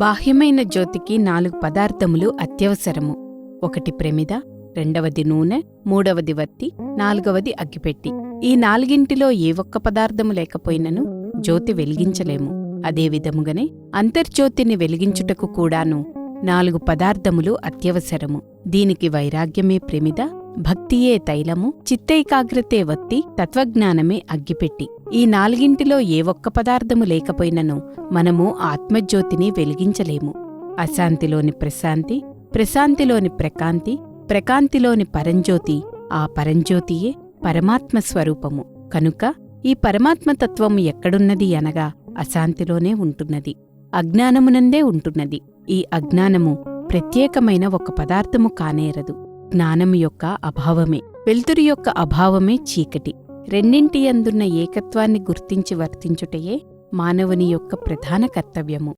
బాహ్యమైన జ్యోతికి 4 పదార్థములు అత్యవసరము. ఒకటి ప్రమిద, రెండవది నూనె, మూడవది వత్తి, నాలుగవది అగ్గిపెట్టి. ఈ నాలుగింటిలో ఏ ఒక్క పదార్థము లేకపోయినను జ్యోతి వెలిగించలేము. అదే విధముగనే అంతర్జ్యోతిని వెలిగించుటకు కూడాను 4 పదార్థములు అత్యవసరము. దీనికి వైరాగ్యమే ప్రమిద, భక్తియే తైలము, చిత్తైకాగ్రతే వత్తి, తత్వజ్ఞానమే అగ్గిపెట్టి. ఈ నాలుగింటిలో ఏ ఒక్క పదార్థము లేకపోయినను మనము ఆత్మజ్యోతిని వెలిగించలేము. అశాంతిలోని ప్రశాంతి, ప్రశాంతిలోని ప్రకాంతి, ప్రకాంతిలోని పరంజ్యోతి, ఆ పరంజ్యోతియే పరమాత్మ స్వరూపము. కనుక ఈ పరమాత్మతత్వము ఎక్కడున్నది అనగా అశాంతిలోనే ఉంటున్నది, అజ్ఞానమునందే ఉంటున్నది. ఈ అజ్ఞానము ప్రత్యేకమైన ఒక పదార్థము కానేరదు. జ్ఞానము యొక్క అభావమే, వెలుతురు యొక్క అభావమే చీకటి. రెండింటి యందున్న ఏకత్వాన్ని గుర్తించి వర్తించుటయే మానవుని యొక్క ప్రధాన కర్తవ్యము.